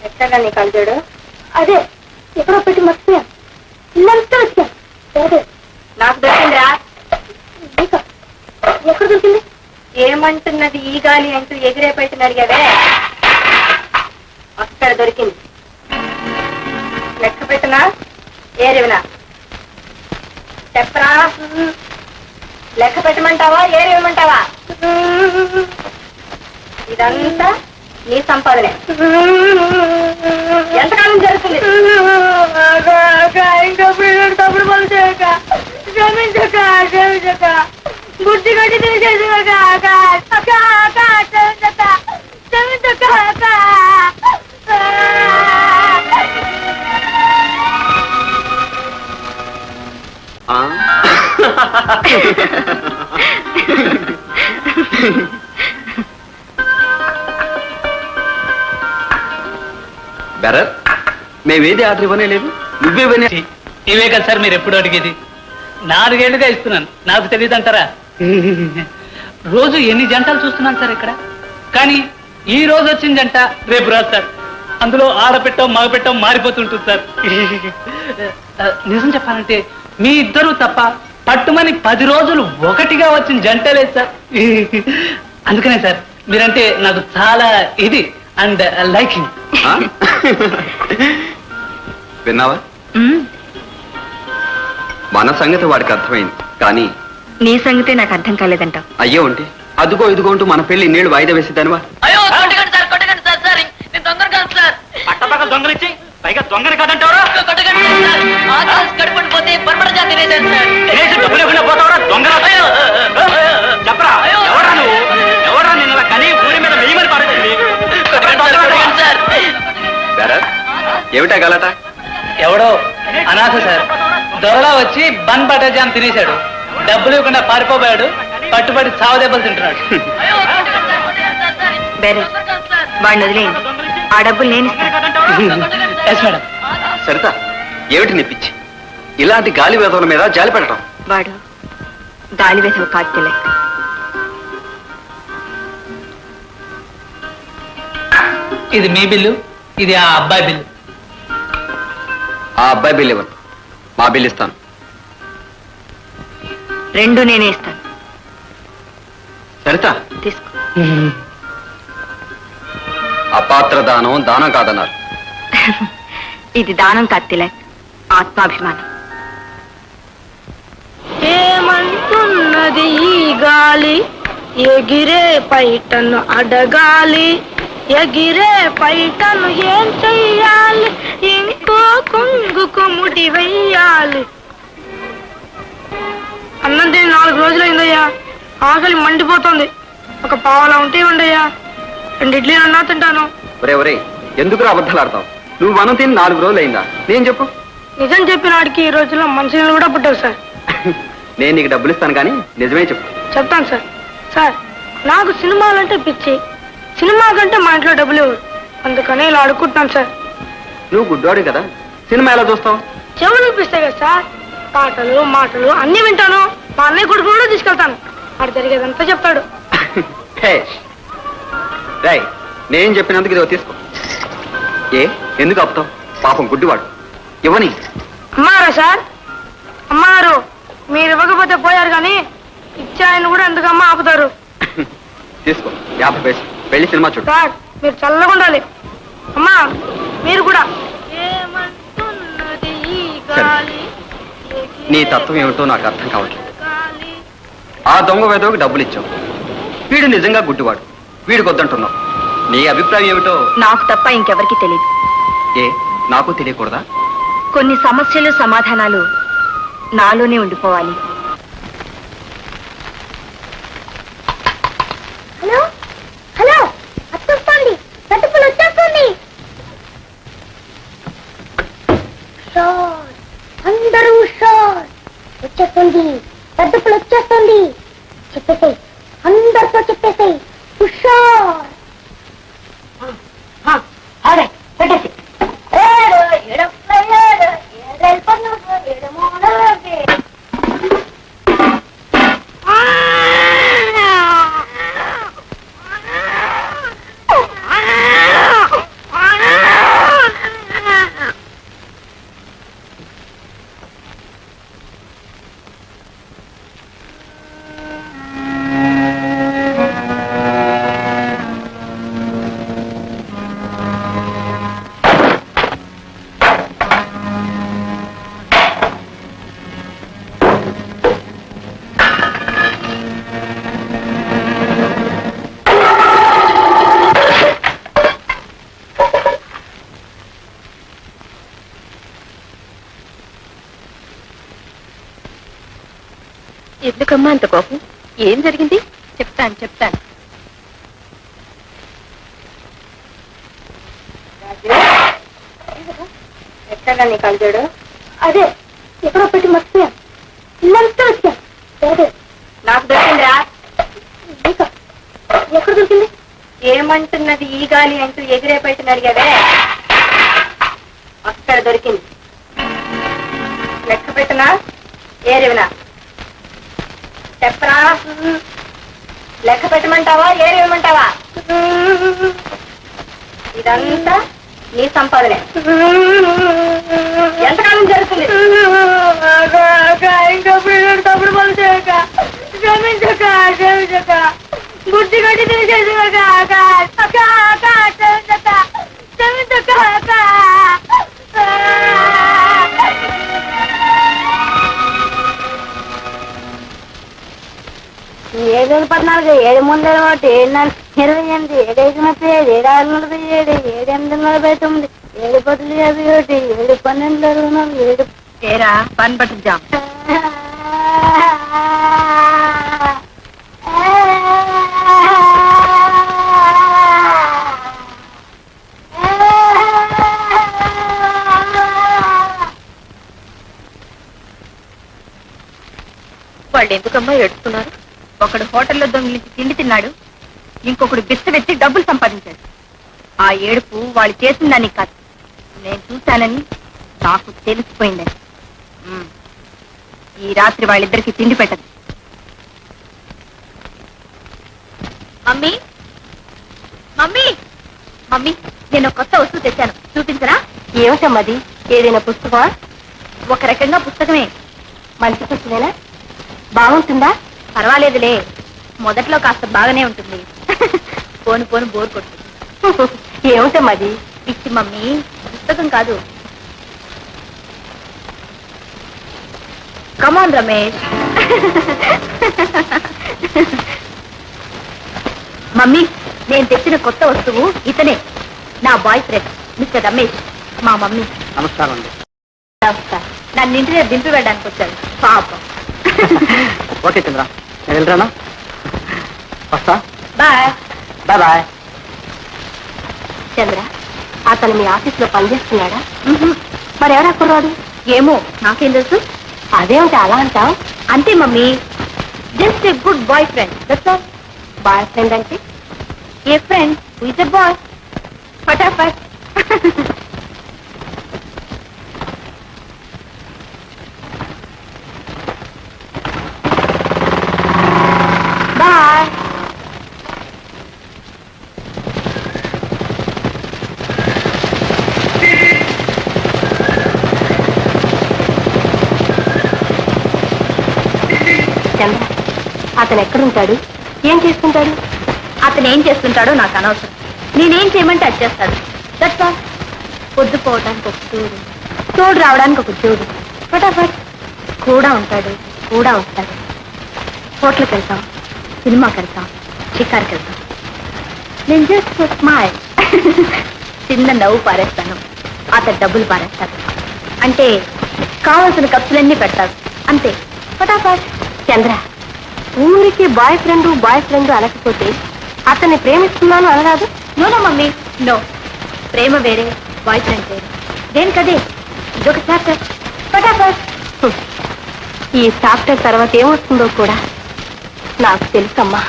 ఎక్కడ నీ కలజోడు? అదే ఎక్కడో పెట్టి మర్చిపోయా. ఇల్లంతా వచ్చా. నాకు దొరికిందిరా. ఎక్కడ దొరికింది? ఏమంటున్నది ఈ గాలి అంటూ ఎగిరే పెట్టిన అడిగావే, అక్కడ దొరికింది. లెక్క పెట్టినా ఏరేవినా చెప్పరా? లెక్క పెట్టమంటావా ఏరేవమంటావా? ఇదంతా నీ సంపాదనే. ఎంతకాలం జరుగుతుంది? ఇంకా పిల్లలు తప్పుడు పనులు చేయక, క్షమించక క్షమించక, బుద్ధి కట్టి తీసేసాక క్షమించక క్షమించక. భరత్, మేమేది ఆర్డర్ ఇవ్వనే లేదు, నువ్వే ఇవే కదా సార్ మీరు ఎప్పుడు అడిగేది. 4 ఏళ్లుగా ఇస్తున్నాను, నాకు తెలియదంటారా? రోజు ఎన్ని జంటలు చూస్తున్నాను సార్ ఇక్కడ, కానీ ఈ రోజు వచ్చిన జంట రేపు రాదు సార్. అందులో ఆడపెట్టం మగపెట్టం మారిపోతుంటుంది సార్. నిజం చెప్పాలంటే మీ ఇద్దరు తప్ప పట్టుమని 10 రోజులు ఒకటిగా వచ్చిన జంట లేదు సార్. అందుకనే సార్ మీరంటే నాకు చాలా ఇది అండ్ లైకింగ్. విన్నావా? మన సంగతి వాడికి అర్థమైంది, కానీ నీ సంగతే నాకు అర్థం కాలేదంట. అయ్యో ఉంటే అదుగో ఇదిగో అంటూ మన పెళ్లి ఇన్నేళ్ళు వాయిదా వేసేదానివా? పట్టపక్క దొంగలిచ్చి పైగా దొంగని కాదంటావరా? చెప్పరా ఎవరా నువ్వు? ఎవరా నిన్న కనీ ఊరి మీద వెయ్యమని పారేసింది? ఏమిటా గలట? ఎవడో అనాథ సార్ దొరలా వచ్చి బన్ బటర్ జామ్ తినేశాడు, డబ్బులు ఇవ్వకుండా పారిపోయాడు, పట్టుబడి చావు దెబ్బలు తింటున్నాడు. వాడిని వదిలేయండి, ఆ డబ్బులు నేను ఇస్తాను. సరిత, ఏమిటి నిప్పించి ఇలాంటి గాలి వేదవుల మీద జాలి పెట్టడం? వాడు గాలి వేసవ కాదు. ఇది మీ బిల్లు, ఇది ఆ అబ్బాయి బిల్లు. ఆ అబ్బాయి బిల్లు ఇవ్వను, మా బిల్లు ఇస్తాను. 2 నేనే ఇస్తాను. సరిత తీసుకో. అపాత్ర దానం దానం కాదన్నారు. ఇది దానం కాదు తిలక్, ఆత్మాభిమానం. ఏమంటున్నది ఈ గాలి, ఎగిరే పైటను అడగాలి, ఎగిరే పైటను ఏం చెయ్యాలి, ఇంకో కొంగుకు ముడి వెయ్యాలి. అన్నం తిని 4 రోజులైందయ్యా, ఆకలి మండిపోతుంది. ఒక పావలా ఉంటే ఇవ్వండియ్యా, 2 ఇడ్లీలు అన్నా తింటాను. ఒరే ఒరే, ఎందుకు అబద్ధాలు ఆడతావు? నువ్వు మనం తిని 4 రోజులు అయిందా? నేను చెప్పు. నిజం చెప్పిన వాడికి ఈ రోజుల్లో మనుషులు కూడా పుట్టావు సార్. నేను నీకు డబ్బులు ఇస్తాను, కానీ నిజమే చెప్పు. చెప్తాను సార్. సార్, నాకు సినిమాలంటే పిచ్చి. సినిమా కంటే మా ఇంట్లో డబ్బులు ఇవ్వరు, అందుకని ఇలా అడుక్కుంటున్నాను సార్. నువ్వు గుడ్డోడు కదా, సినిమా ఎలా చూస్తావు? చెవులు చూపిస్తాయి కదా సార్, పాటలు మాటలు అన్ని వింటాను. మా అన్నయ్య కొడుకు కూడా తీసుకెళ్తాను, వాడు జరిగేదంతా చెప్తాడు. రాయ్, నేను చెప్పినందుకు ఇదో తీసుకో. ఎందుకు ఆపుతావు? పాపం గుడ్డివాడు, ఇవ్వని. అమ్మారా సార్? అమ్మారు, మీరు ఇవ్వకపోతే పోయారు, కానీ ఇచ్చే ఆయన కూడా ఎందుకమ్మా ఆపుతారు? తీసుకో, 50 పైసలు. వెళ్ళి సినిమా చూడు. సార్, మీరు చల్లగా ఉండాలి. అమ్మా, మీరు కూడా. నీ తత్వం ఏమిటో నాకు అర్థం కావట్లేదు. ఆ దొంగ వేదోకి డబ్బులు ఇచ్చావు, వీడు నిజంగా గుడ్డివాడు, వీడికి వద్దంటున్నావు. నీ అభిప్రాయం ఏమిటో నాకు తప్ప ఇంకెవరికి తెలియదు. నాకు తెలియకూడదా? కొన్ని సమస్యలు సమాధానాలు నాలోనే ఉండిపోవాలి. హలో హలో, వచ్చేస్తుంది, తట్టుపులు వచ్చేస్తుంది. అందరూ వచ్చేస్తుంది, తట్టుపులు వచ్చేస్తుంది. చెప్పేసాయి, అందరితో చెప్పేసాయి. హుషార్. పెట్టేసి ఎందుకమ్మా అంత కోపం? ఏం జరిగింది? చెప్తాను. ఎక్కడ నీ కలజోడు? అదే ఎక్కడో పెట్టి మర్చిపోయా. ఇల్లంతా వచ్చా. నాకు దొరికిందిరా. ఎక్కడ దొరికింది? ఏమంటున్నది ఈ గాలి అంటూ ఎగిరే బయటని అడిగావే, అక్కడ దొరికింది. లెక్క పెట్టనా ఏరేవినా? చెప్పరా? లెక్క పెట్టమంటావా ఏరేవమంటావా? ఇదంతా నీ సంపాదనే. ఎంతకాలం జరుగుతుంది? ఇంకప్పుడు తప్పుడు పనులు చేయక, క్షమించక బుద్ధి కట్టి తెలిసేసాక క్షమించక. ఏడు 14, 7 ముందర 28, 7 5, 7 6 47, 7 8 49, 7 10 51, 7 12 24, 7 ఏరా పని పట్టిద్దాం. వాళ్ళు ఎందుకమ్మా ఏడుస్తున్నారు? ఒకడు హోటల్లో దొంగిలించి తిండి తిన్నాడు, ఇంకొకడు బిచ్చవెత్తి డబ్బులు సంపాదించాడు. ఆ ఏడుపు వాళ్ళు చేసిన దానికి కాదు, నేను చూశానని నాకు తెలిసిపోయిందని. ఈ రాత్రి వాళ్ళిద్దరికి తిండి పెట్టదు. మమ్మీ మమ్మీ మమ్మీ, నేను ఒక కొత్త వస్తువు తెచ్చాను, చూపించరా? ఏమిటమ్మది? ఏదైనా పుస్తకమా? ఒక రకంగా పుస్తకమే. మంచి పుస్తకమేనా? బాగుంటుందా? పర్వాలేదులే, మొదట్లో కాస్త బాగానే ఉంటుంది. పోను బోర్ కొట్టు. ఏమిటమ్మది? పిచ్చి మమ్మీ, పుస్తకం కాదు. కమాన్ రమేష్. మమ్మీ, నేను తెచ్చిన కొత్త వస్తువు ఇతనే, నా బాయ్ ఫ్రెండ్ మిస్టర్ రమేష్. మా మమ్మీ. నమస్కారం అండి. నమస్కారం. నన్ను ఇంటి దగ్గర దింపి వెళ్ళడానికి వచ్చాడు పాపం. ఓకే చంద్ర, నేను వెళ్ళరానా? వస్తా. బాయ్. బాయ్. చంద్ర, అతను మీ ఆఫీస్ లో పనిచేస్తున్నాడా? మరి ఎవరా కుర్రాడు? ఏమో, నాకేం తెలుసు. అదేమిటి అలా అంటావు? అంతే mummy, just a good boy friend, that's all. Boy friend అంటే a friend who is a boy. ఫటాఫట్. బాయ్. చంద్ర, అతను ఎక్కడుంటాడు? ఏం చేస్తుంటాడు? అతను ఏం చేస్తుంటాడో నాకు అనవసరం. నేనేం చేయమంటే అది చేస్తాడు. That's all. పొద్దుపోవడానికి ఒక తోడు రావడానికి ఒక జోడు. ఫటాఫట్. కూడా ఉంటాడు, కూడా వస్తాడు. హోటల్కి వెళ్తాం, సినిమాకి వెళ్తాం, షికార్కి వెళ్తాం. నేను జస్ట్ స్మైల్. చిన్న నవ్వు పారేస్తాను, అతను డబ్బులు పారేస్తాడు. అంటే కావాల్సిన ఖర్చులన్నీ పెడతాడు, అంతే. ఫటాఫట్. చంద్ర, ఊరికి బాయ్ ఫ్రెండ్ అనకపోతే అతన్ని ప్రేమిస్తున్నాను అనరాదు? No mummy, no. ప్రేమ వేరే, బాయ్ ఫ్రెండ్ వేరే. దేనికదే, ఇదొక చాప్టర్. ఫటాఫట్. ఈ చాప్టర్ తర్వాత ఏమొస్తుందో కూడా నాకు తెలుసమ్మా.